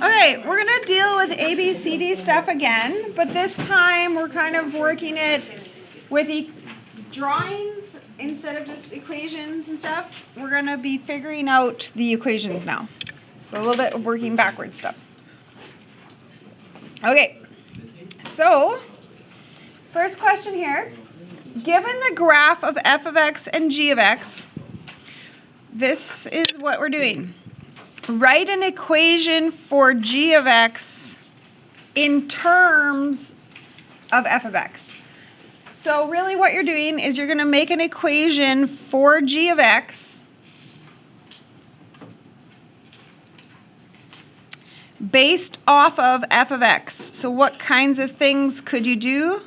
Okay, we're gonna deal with ABCD stuff again, but this time we're kind of working it with drawings instead of just equations and stuff. We're gonna be figuring out the equations now. So a little bit of working backwards stuff. Okay, so first question here. Given the graph of f of x and g of x, this is what we're doing. Write an equation for g of x in terms of f of x. So really what you're doing is you're going to make an equation for g of x based off of f of x. So what kinds of things could you do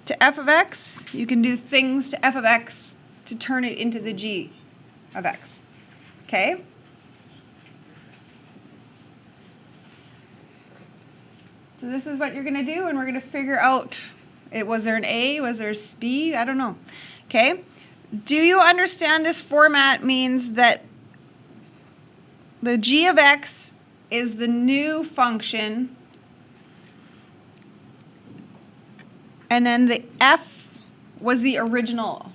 to f of x? You can do things to f of x to turn it into the g of x. Okay? So this is what you're going to do, and we're going to figure out, was there an A, was there a B? I don't know. Okay? Do you understand this format means that the g of x is the new function, and then the f was the original.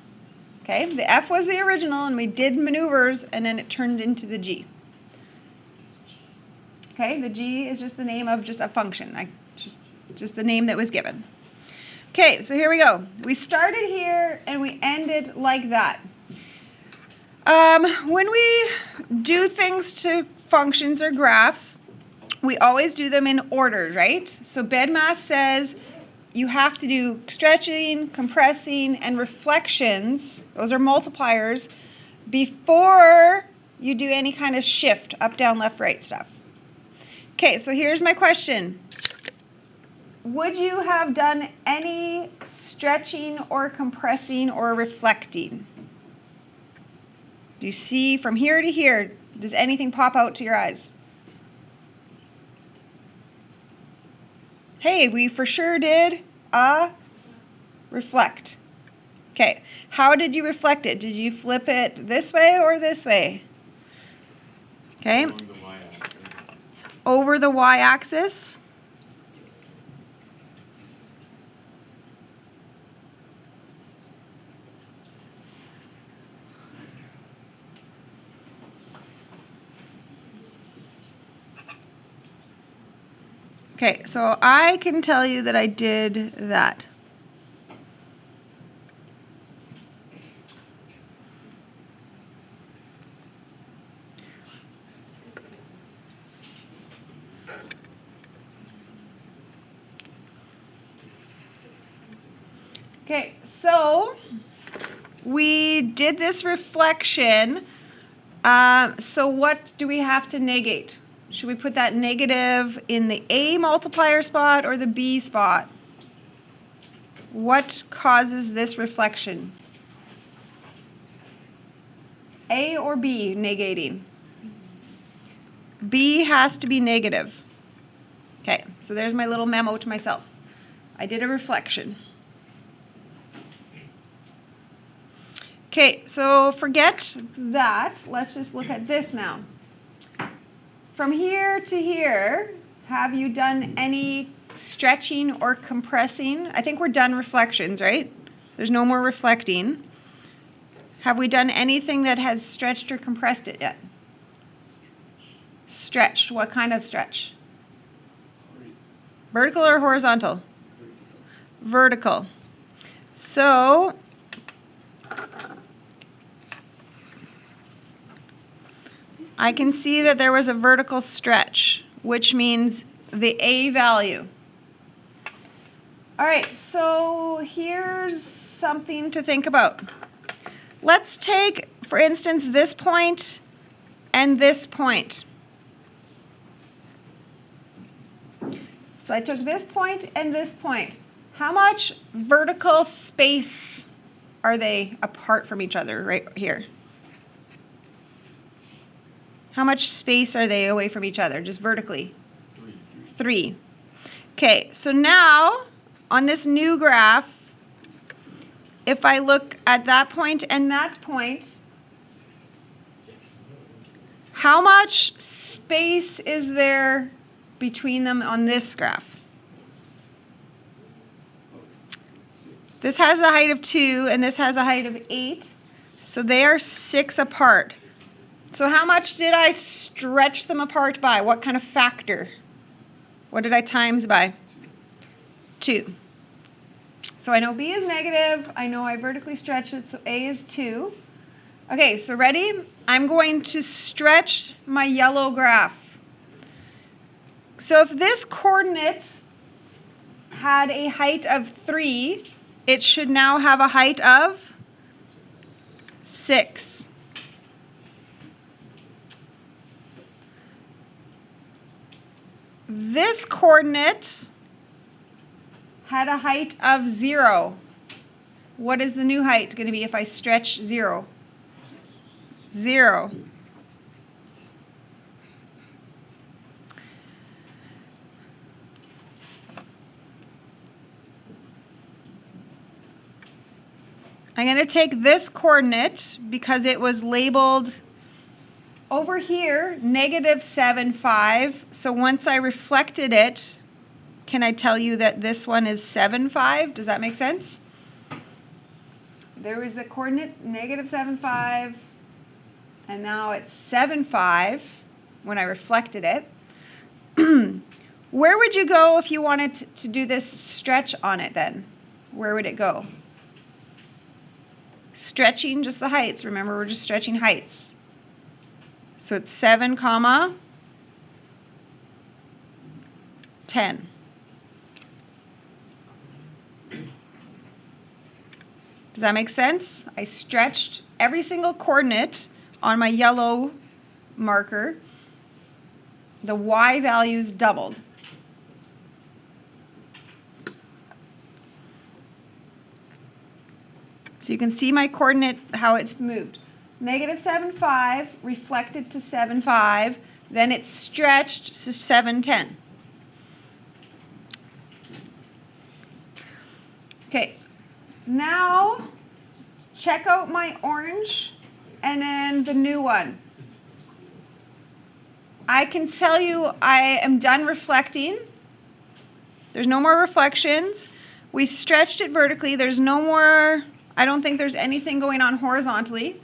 Okay? The f was the original, and we did maneuvers, and then it turned into the g. Okay, the g is just the name of just a function, just the name that was given. Okay, so here we go. We started here and we ended like that. When we do things to functions or graphs, we always do them in order, right? So BEDMAS says you have to do stretching, compressing, and reflections. Those are multipliers before you do any kind of shift, up, down, left, right stuff. Okay, so here's my question. Would you have done any stretching or compressing or reflecting? Do you see from here to here, does anything pop out to your eyes? Hey, we for sure did reflect. Okay, how did you reflect it? Did you flip it this way or this way? Okay. Over the y-axis. Okay, so I can tell you that I did that. Okay, so we did this reflection. So what do we have to negate? Should we put that negative in the A multiplier spot or the B spot? What causes this reflection? A or B negating? B has to be negative. Okay, so there's my little memo to myself. I did a reflection. Okay, so forget that. Let's just look at this now. From here to here, have you done any stretching or compressing? I think we're done reflections, right? There's no more reflecting. Have we done anything that has stretched or compressed it yet? Stretched. What kind of stretch? Vertical or horizontal? Vertical. So I can see that there was a vertical stretch, which means the A value. All right, so here's something to think about. Let's take, for instance, this point and this point. So I took this point and this point. How much vertical space are they apart from each other right here? How much space are they away from each other, just vertically? 3. Okay, so now on this new graph, if I look at that point and that point, How much space is there between them on this graph? This has a height of 2 and this has a height of 8. So they are 6 apart. So how much did I stretch them apart by? What kind of factor? What did I times by? 2. So I know B is negative. I know I vertically stretched it, so A is 2. Okay, so ready? I'm going to stretch my yellow graph. So if this coordinate had a height of 3, it should now have a height of 6. This coordinate had a height of 0. What is the new height going to be if I stretch 0? 0. I'm going to take this coordinate because it was labeled over here negative 7, 5. So once I reflected it, can I tell you that this one is 7, 5? Does that make sense? There was a coordinate negative 7, 5, and now it's 7, 5 when I reflected it. Where would you go if you wanted to do this stretch on it then? Where would it go? Stretching just the heights. Remember, we're just stretching heights. So it's 7, 10. Does that make sense? I stretched every single coordinate on my yellow marker. The y values doubled. So you can see my coordinate, how it's moved. Negative 7, 5, reflected to 7, 5, then it's stretched to 7, 10. Okay, now check out my orange and then the new one. I can tell you I am done reflecting. There's no more reflections. We stretched it vertically. There's no more, I don't think there's anything going on horizontally.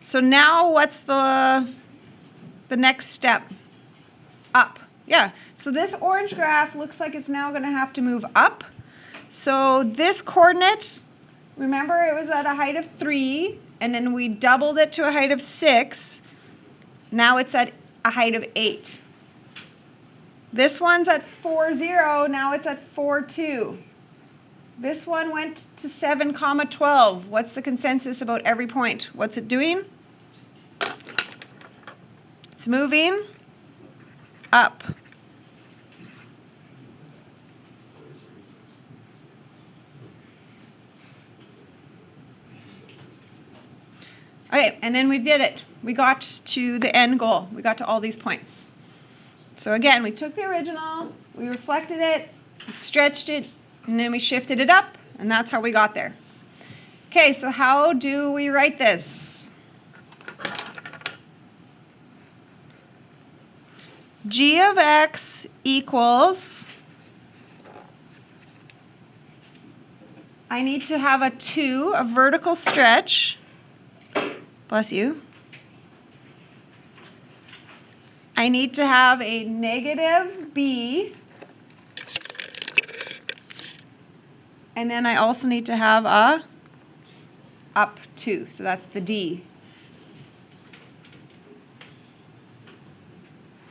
So now what's the next step? Up. Yeah. So this orange graph looks like it's now going to have to move up. So this coordinate, remember it was at a height of 3, and then we doubled it to a height of 6. Now it's at a height of 8. This one's at 4, 0. Now it's at 4, 2. This one went to 7, 12. What's the consensus about every point? What's it doing? It's moving up. Okay, and then we did it. We got to the end goal. We got to all these points. So again, we took the original, we reflected it, we stretched it, and then we shifted it up, and that's how we got there. Okay, so how do we write this? G of x equals, I need to have a 2, a vertical stretch. Bless you. I need to have a negative b. And then I also need to have a up 2. So that's the d.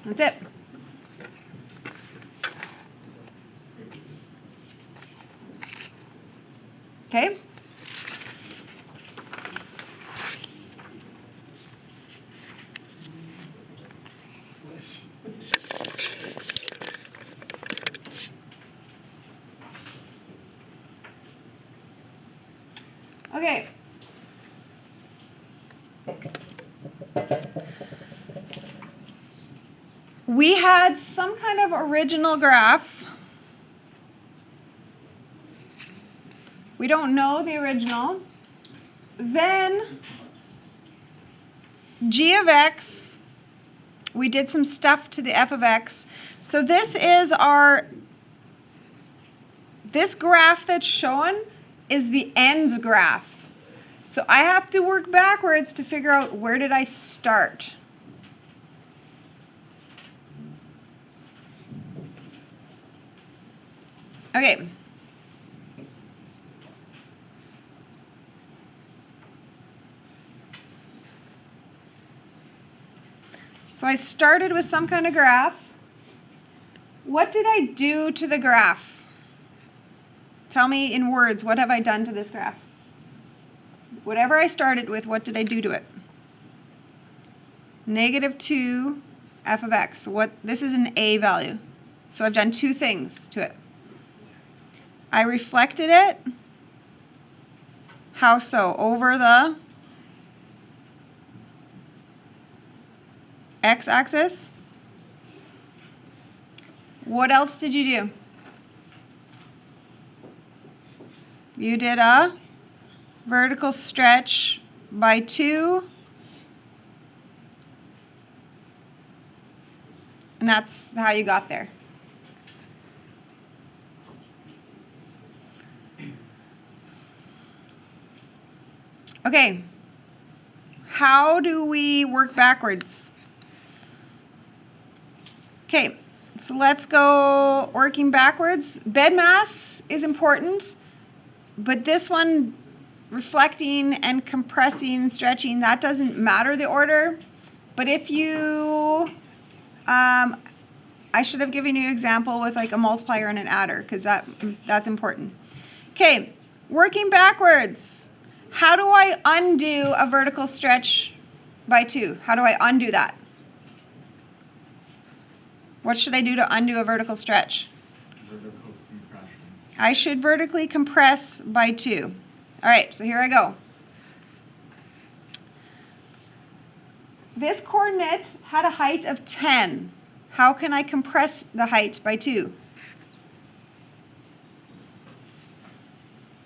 That's it. Okay? Okay. We had some kind of original graph. We don't know the original. Then G of x we did some stuff to the f of x. So this is this graph that's shown is the ends graph. So I have to work backwards to figure out where did I start. Okay. So I started with some kind of graph. What did I do to the graph? Tell me in words, what have I done to this graph? Whatever I started with, what did I do to it? -2 f of x. This is an a value. So I've done two things to it. I reflected it. How so? Over the x-axis. What else did you do? You did a vertical stretch by 2. And that's how you got there. Okay. How do we work backwards? Okay, so let's go working backwards. Bed mass is important, but this one, reflecting and compressing, stretching, that doesn't matter the order. But if you, I should have given you an example with like a multiplier and an adder, because that's important. Okay, working backwards. How do I undo a vertical stretch by 2? How do I undo that? What should I do to undo a vertical stretch? Vertical compression. I should vertically compress by 2. All right, so here I go. This coordinate had a height of 10. How can I compress the height by 2?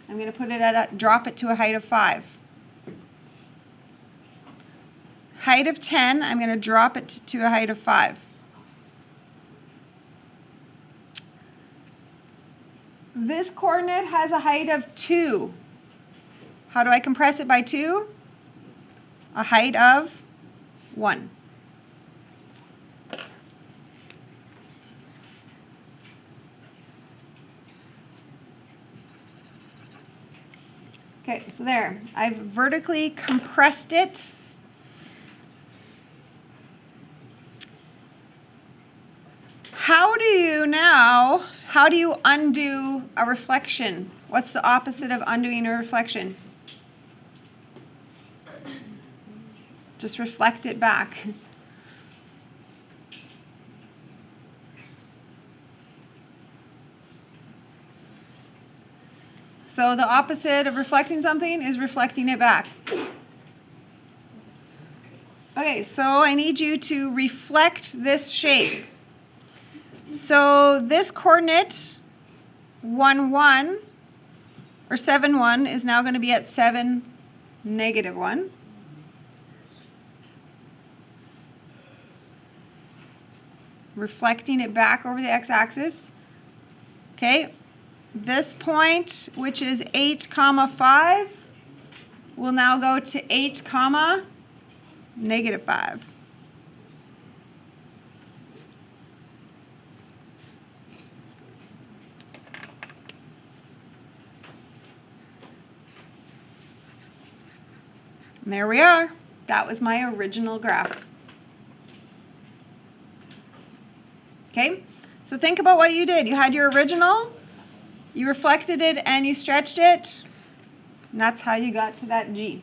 I'm going to put it at drop it to a height of 5. Height of 10, I'm going to drop it to a height of 5. This coordinate has a height of 2. How do I compress it by 2? A height of 1. Okay, so there. I've vertically compressed it. How do you undo a reflection? What's the opposite of undoing a reflection? Just reflect it back. So the opposite of reflecting something is reflecting it back. Okay, so I need you to reflect this shape. So this coordinate 1, 1, or 7, 1 is now going to be at 7, -1. Reflecting it back over the x-axis. Okay, this point, which is 8, 5, will now go to 8, -5. And there we are. That was my original graph. Okay, so think about what you did. You had your original, you reflected it and you stretched it, and that's how you got to that G.